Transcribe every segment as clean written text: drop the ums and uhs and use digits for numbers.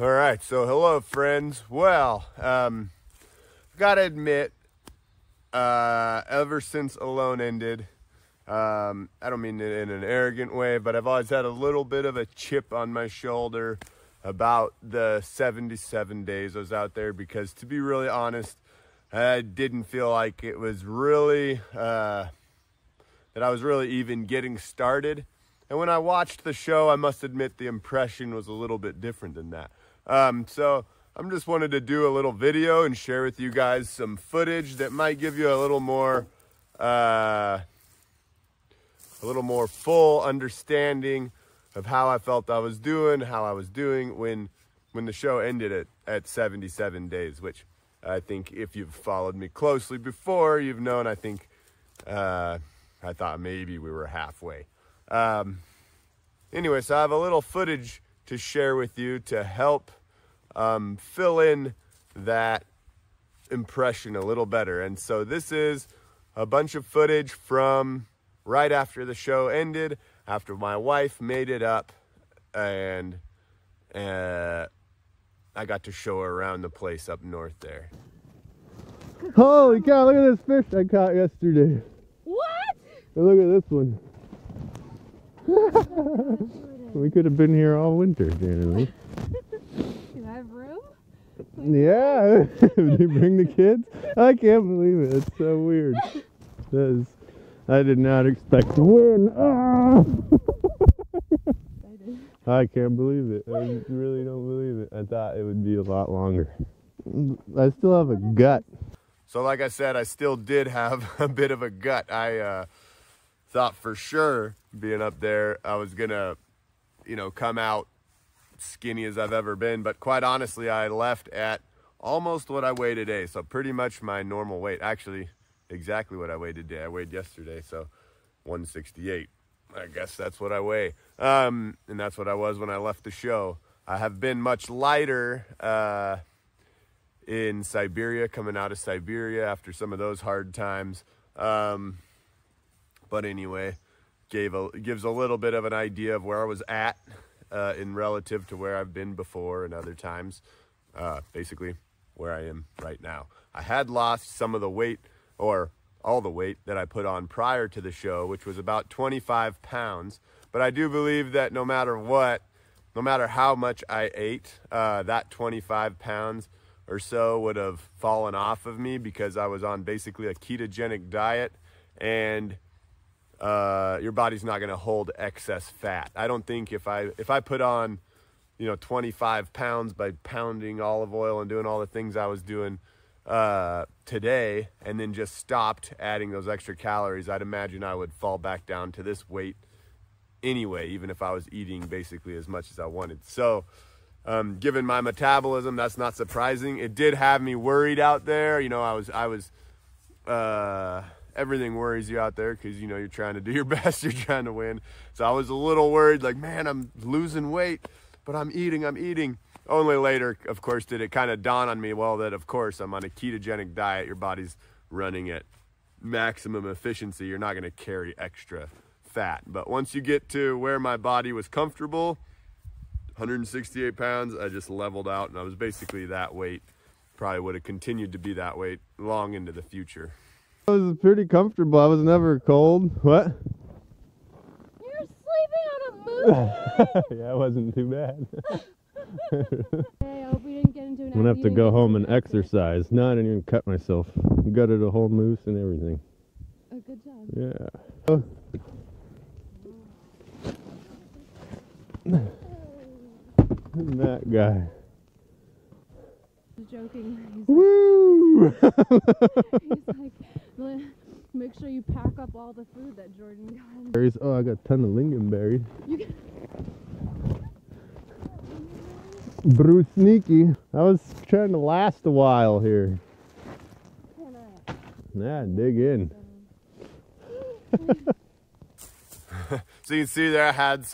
All right, so hello, friends. Well, gotta admit, ever since Alone ended, I don't mean it in an arrogant way, but I've always had a little bit of a chip on my shoulder about the 77 days I was out there, because to be really honest, I didn't feel like it was really, that I was really even getting started. And when I watched the show, I must admit the impression was a little bit different than that. So I'm just wanted to do a little video and share with you guys some footage that might give you a little more full understanding of how I felt I was doing, how I was doing when the show ended at 77 days, which I think if you've followed me closely before, you've known, I think, I thought maybe we were halfway. Anyway, so I have a little footage to share with you to help fill in that impression a little better. And so this is a bunch of footage from right after the show ended, after my wife made it up, and I got to show her around the place up north there. Holy cow, look at this fish I caught yesterday. What? And look at this one. We could have been here all winter, generally. Do I have room? Yeah. Did you bring the kids? I can't believe it. It's so weird. I did not expect to win. Ah! I can't believe it. I really don't believe it. I thought it would be a lot longer. I still have a gut. So like I said, I still did have a bit of a gut. I thought for sure being up there, I was gonna, come out skinny as I've ever been. But quite honestly, I left at almost what I weigh today. So pretty much my normal weight. Actually, exactly what I weighed today. I weighed yesterday, so 168. I guess that's what I weigh. And that's what I was when I left the show. I have been much lighter in Siberia, coming out of Siberia after some of those hard times. But anyway, gives a little bit of an idea of where I was at in relative to where I've been before and other times. Basically where I am right now. I had lost some of the weight, or all the weight that I put on prior to the show, which was about 25 pounds. But I do believe that no matter what, no matter how much I ate, that 25 pounds or so would have fallen off of me, because I was on basically a ketogenic diet, and your body's not going to hold excess fat. I don't think if I put on, 25 pounds by pounding olive oil and doing all the things I was doing today, and then just stopped adding those extra calories, I'd imagine I would fall back down to this weight anyway, even if I was eating basically as much as I wanted. So given my metabolism, that's not surprising. It did have me worried out there. I was everything worries you out there, because you're trying to do your best, you're trying to win. So I was a little worried, like, man, I'm losing weight, but I'm eating. Only later, of course, did it kind of dawn on me, well, that of course I'm on a ketogenic diet. Your body's running at maximum efficiency. You're not going to carry extra fat. But once you get to where my body was comfortable, 168 pounds, I just leveled out, and I was basically that weight. Probably would have continued to be that weight long into the future. I was pretty comfortable. I was never cold. What? You're sleeping on a moon? Yeah, it wasn't too bad. I hope we didn't get into an I'm gonna have to go home and exercise. No, I didn't even cut myself. Gutted a whole moose and everything. Oh, good job. Yeah. That guy. He's joking. Woo! He's like, make sure you pack up all the food that Jordan got. Berries. Oh, I got a ton of lingonberries. Brew sneaky. I was trying to last a while here. Yeah, dig in. So you can see there I had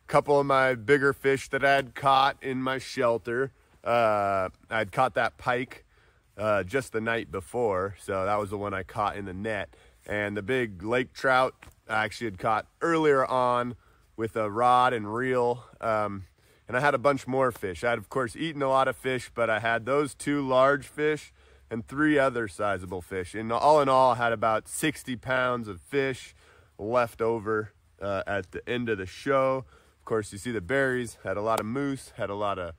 couple of my bigger fish that I had caught in my shelter. I'd caught that pike just the night before, so that was the one I caught in the net. And the big lake trout I actually had caught earlier on with a rod and reel. and I had a bunch more fish. I had, of course, eaten a lot of fish, but I had those 2 large fish and 3 other sizable fish. And all in all, I had about 60 pounds of fish left over at the end of the show. Of course, you see the berries, had a lot of moose, had a lot of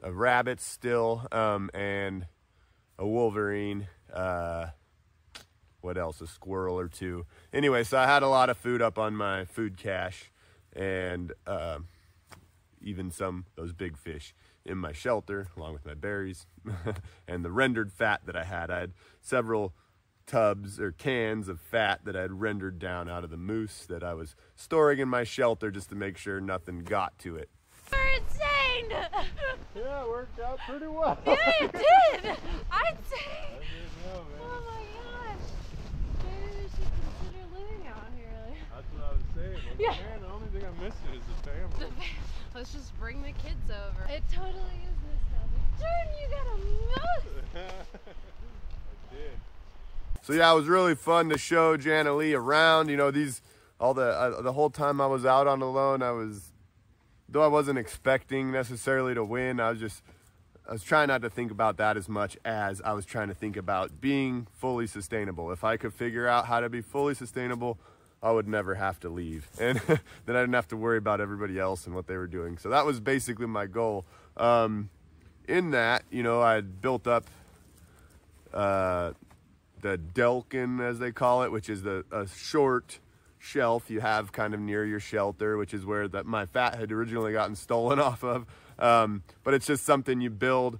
rabbits still, and a wolverine, what else, a squirrel or 2. Anyway, so I had a lot of food up on my food cache, and even those big fish in my shelter, along with my berries and the rendered fat that I had. I had several tubs or cans of fat that I had rendered down out of the moose that I was storing in my shelter just to make sure nothing got to it. You're insane! Yeah, it worked out pretty well. Yeah, it did! I'd say. I didn't know, man. Oh my gosh. Maybe we should consider living out here. That's what I was saying. Like, Yeah. Man, the only thing I'm missing is the family. Let's just bring the kids over. It totally is nostalgic. Jordan, you got a moose! I did. So yeah, it was really fun to show Jana Lee around. You know, the whole time I was out on alone, though I wasn't expecting necessarily to win, I was trying not to think about that as much as I was trying to think about being fully sustainable. If I could figure out how to be fully sustainable, I would never have to leave. And then I didn't have to worry about everybody else and what they were doing. So that was basically my goal. In that, you know, I had built up the Delkin, as they call it, which is a short shelf you have kind of near your shelter, which is where my fat had originally gotten stolen off of. But it's just something you build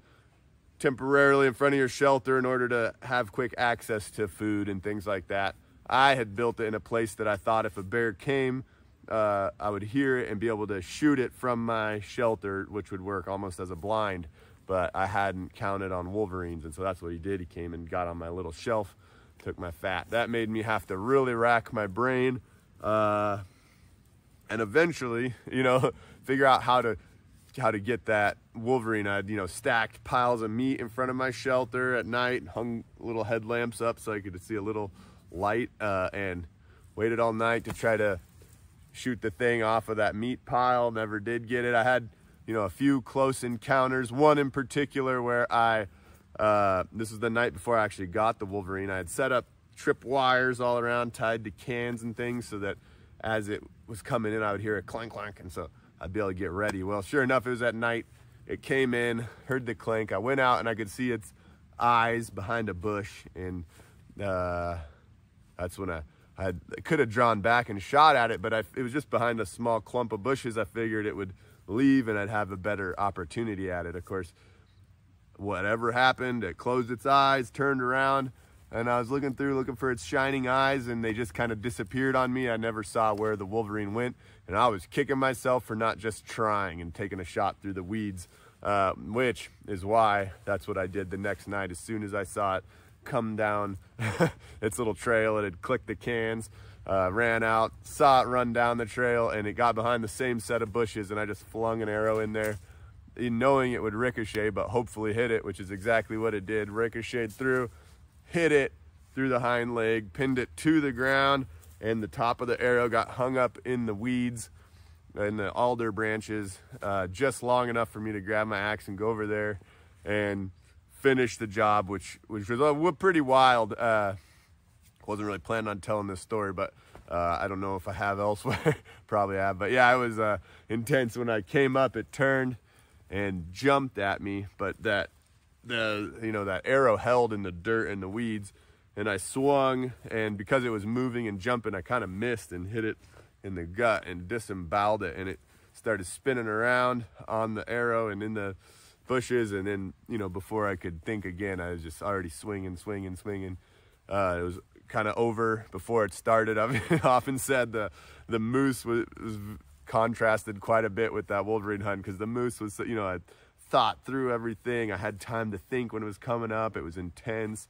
temporarily in front of your shelter in order to have quick access to food and things like that. I had built it in a place that I thought if a bear came, I would hear it and be able to shoot it from my shelter, which would work almost as a blind. But I hadn't counted on wolverines, and so that's what he did. He came and got on my little shelf, took my fat. That made me have to really rack my brain, and eventually, you know, figure out how to get that wolverine. I'd, you know, stacked piles of meat in front of my shelter at night, hung little headlamps up so I could see a little light, and waited all night to try to shoot the thing off of that meat pile. Never did get it. I had, you know, a few close encounters, one in particular where this was the night before I actually got the wolverine. I had set up trip wires all around, tied to cans and things, so that as it was coming in, I would hear it clank, clank, and so I'd be able to get ready. Well, sure enough, it was at night. It came in, heard the clank. I went out and I could see its eyes behind a bush, and that's when I could have drawn back and shot at it, but it was just behind a small clump of bushes. I figured it would leave and I'd have a better opportunity at it. Of course, whatever happened, it closed its eyes, turned around, and I was looking for its shining eyes, and they just kind of disappeared on me. I never saw where the wolverine went, and I was kicking myself for not just trying and taking a shot through the weeds, which is why that's what I did the next night. As soon as I saw it come down its little trail, it had clicked the cans, ran out, saw it run down the trail, and it got behind the same set of bushes, and I just flung an arrow in there, knowing it would ricochet, but hopefully hit it, which is exactly what it did. Ricocheted through, hit it through the hind leg, pinned it to the ground, and the top of the arrow got hung up in the weeds, in the alder branches, just long enough for me to grab my axe and go over there and finish the job, which was pretty wild. Wasn't really planning on telling this story, but I don't know if I have elsewhere. Probably have, but yeah, it was intense. When I came up, it turned and jumped at me, but that arrow held in the dirt and the weeds, and I swung, and because it was moving and jumping, I kind of missed and hit it in the gut and disemboweled it, and it started spinning around on the arrow and in the bushes, and then, you know, before I could think again, I was just already swinging. It was kind of over before it started. I've often said the moose was contrasted quite a bit with that wolverine hunt, because the moose was, you know, I thought through everything. I had time to think when it was coming up. It was intense.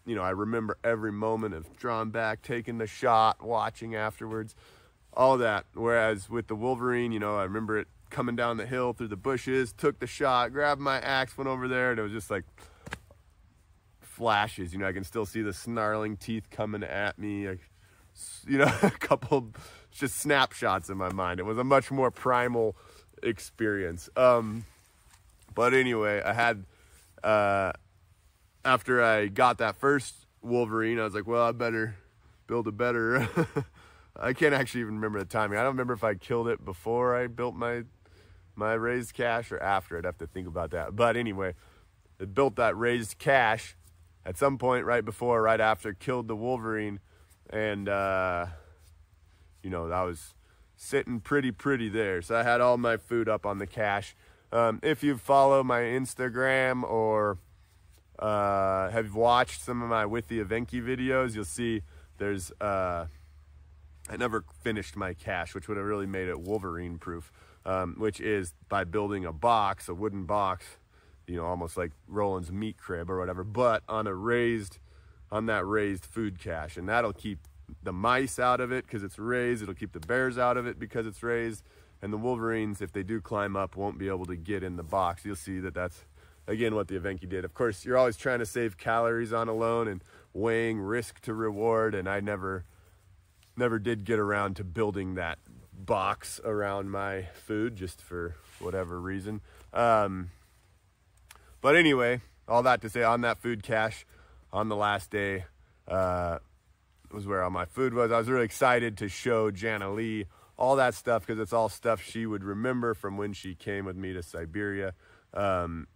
You know, I remember every moment of drawing back, taking the shot, watching afterwards, all that. Whereas with the wolverine, you know, I remember it coming down the hill through the bushes, took the shot, grabbed my axe, went over there, and it was just like flashes. You know, I can still see the snarling teeth coming at me, like, you know, a couple just snapshots in my mind. It was a much more primal experience. But anyway, I had, after I got that first wolverine, I was like, well, I better build a better, I can't actually even remember the timing. I don't remember if I killed it before I built my raised cache or after. I'd have to think about that. But anyway, I built that raised cache at some point right before or right after, killed the wolverine, and you know, that was sitting pretty there. So I had all my food up on the cache. If you follow my Instagram or have watched some of my With the Evenki videos, you'll see there's I never finished my cache, which would have really made it Wolverine proof, which is by building a box, a wooden box, you know, almost like Roland's meat crib or whatever, but on that raised food cache. And that'll keep the mice out of it because it's raised. It'll keep the bears out of it because it's raised. And the wolverines, if they do climb up, won't be able to get in the box. You'll see that that's, again, what the Evenki did. Of course, you're always trying to save calories on alone and weighing risk to reward. And I never did get around to building that box around my food, just for whatever reason. But anyway, all that to say, on that food cache, on the last day, was where all my food was. I was really excited to show Jana Lee all that stuff because it's all stuff she would remember from when she came with me to Siberia. And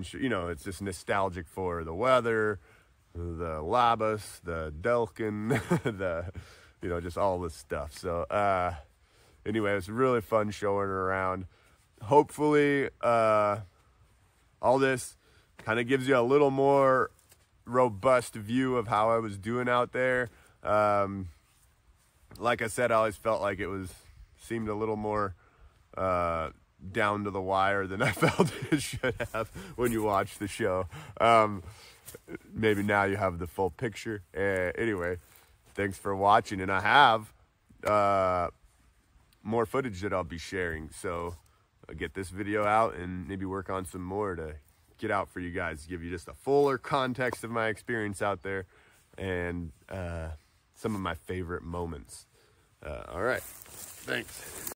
she, you know, it's just nostalgic for the weather, the Labus, the Delkin, the, you know, just all this stuff. So anyway, it was really fun showing her around. Hopefully all this kind of gives you a little more robust view of how I was doing out there. Like I said, I always felt like it seemed a little more down to the wire than I felt it should have when you watch the show. Maybe now you have the full picture. Anyway, thanks for watching, and I have more footage that I'll be sharing, so I'll get this video out and maybe work on some more to get out for you guys, give you just a fuller context of my experience out there and some of my favorite moments. All right, thanks.